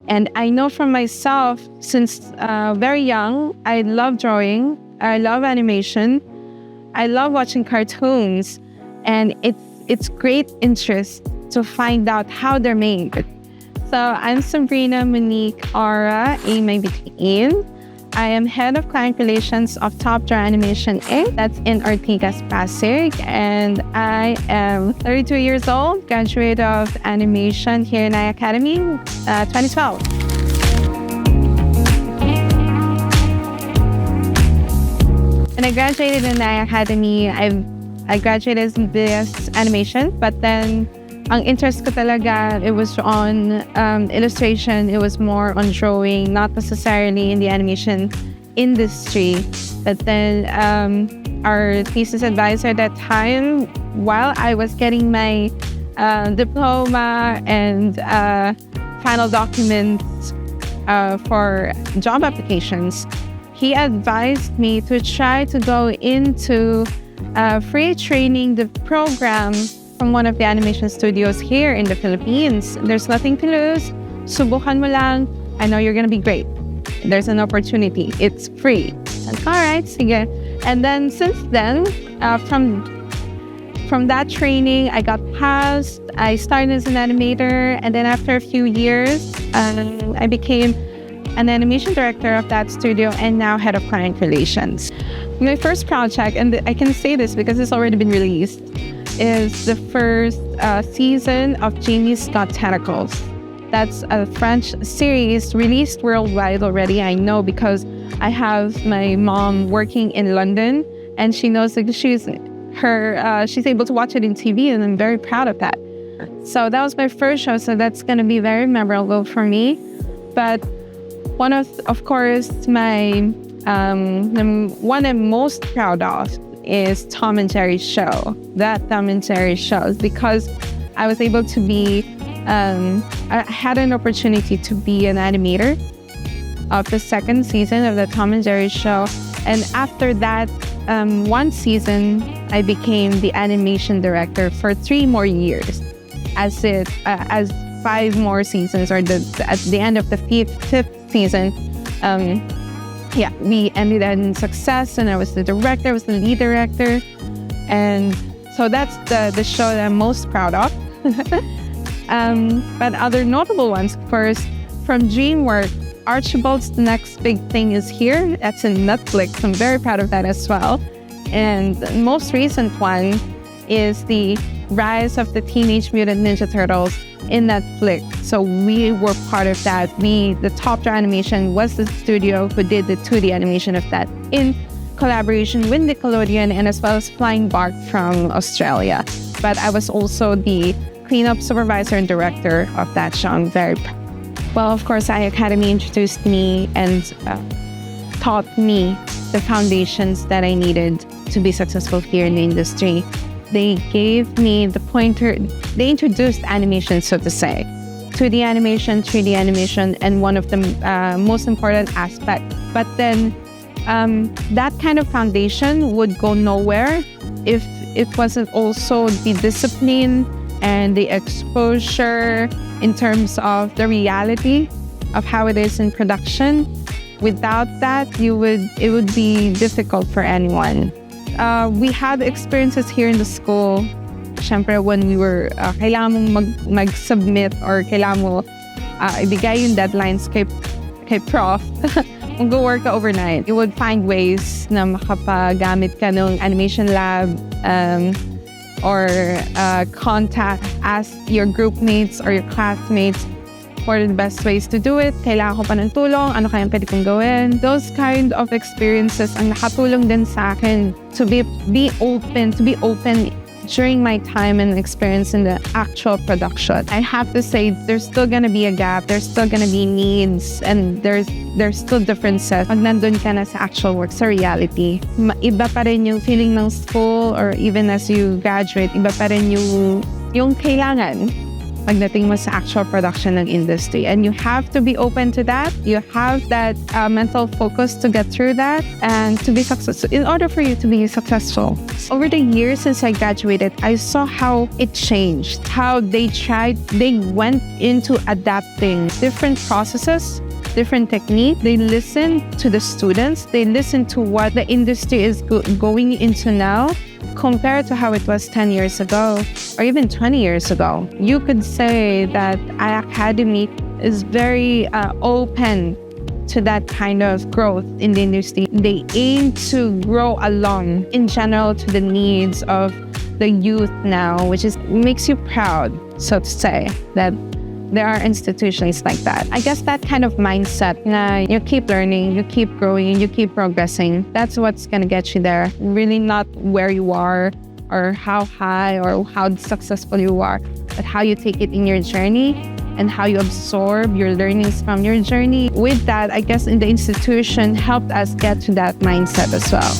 And I know from myself, since very young, I love drawing, I love animation, I love watching cartoons, and it's great interest to find out how they're made. So I'm Sabrina Maybituin. I am Head of Client Relations of Top Draw Animation Inc. That's in Ortigas, Pasig. And I am 32 years old, graduate of animation here in iACADEMY, 2012. When I graduated in iACADEMY, I graduated in this animation, but then ang interest ko talaga, it was on illustration. It was more on drawing, not necessarily in the animation industry. But then our thesis advisor at that time, while I was getting my diploma and final documents for job applications, he advised me to try to go into free training the program from one of the animation studios here in the Philippines. There's nothing to lose. Subukan mo lang. I know you're gonna be great. There's an opportunity. It's free. Like, all right, sige. And then since then, from that training, I got passed. I started as an animator, and then after a few years, I became an animation director of that studio and now head of client relations. My first project, and I can say this because it's already been released, is the first season of Jamie's Got Tentacles. That's a French series released worldwide already. I know because I have my mom working in London, and she knows that she's able to watch it in TV, and I'm very proud of that. So that was my first show, so that's going to be very memorable for me. But one of course, my one I'm most proud of is Tom and Jerry's show. That Tom and Jerry's show, because I was able to be, I had an opportunity to be an animator of the second season of the Tom and Jerry show. And after that one season, I became the animation director for 3 more years. As 5 more seasons, or at the end of the fifth season, we ended in success, and I was the director, I was the lead director. And so that's the show that I'm most proud of. But other notable ones, of course, from DreamWorks, Archibald's The Next Big Thing is here. That's in Netflix. I'm very proud of that as well. And the most recent one is the Rise of the Teenage Mutant Ninja Turtles in Netflix. So we were part of that. The Top Draw Animation was the studio who did the 2D animation of that in collaboration with Nickelodeon, and as well as Flying Bark from Australia. But I was also the cleanup supervisor and director of that show. I'm very proud. Well, of course, iACADEMY introduced me and taught me the foundations that I needed to be successful here in the industry. They gave me the pointer. They introduced animation, so to say, 2D animation, 3D animation, and one of the most important aspects. But then that kind of foundation would go nowhere if it wasn't also the discipline and the exposure in terms of the reality of how it is in production. Without that, it would be difficult for anyone. We had experiences here in the school. Siyempre, when we were, kailangan mong mag-submit, or kailangan mo ibigay yung deadlines kay prof. Mag-work ka overnight. You would find ways na makapagamit ka ng animation lab, or ask your group mates or your classmates what are the best ways to do it. Kailangan ko pa ng tulong, ano kayang pwede kong gawin. Those kind of experiences ang nakatulong din sa akin to be open during my time and experience in the actual production. I have to say, there's still gonna be a gap, there's still gonna be needs, and there's still differences. Pag nandun ka na sa actual work, sa reality, iba pa rin yung feeling ng school, or even as you graduate, iba pa rin yung kailangan pagdating mo sa actual production ng industry. And you have to be open to that. You have that mental focus to get through that and to be successful, in order for you to be successful. Over the years since I graduated, I saw how it changed, how they went into adapting different processes, different technique. They listen to the students. They listen to what the industry is going into now compared to how it was 10 years ago or even 20 years ago. You could say that iACADEMY is very open to that kind of growth in the industry. They aim to grow along in general to the needs of the youth now, which makes you proud, so to say, that there are institutions like that. I guess that kind of mindset, you keep learning, you keep growing, you keep progressing. That's what's gonna get you there. Really not where you are or how high or how successful you are, but how you take it in your journey and how you absorb your learnings from your journey. With that, I guess in the institution helped us get to that mindset as well.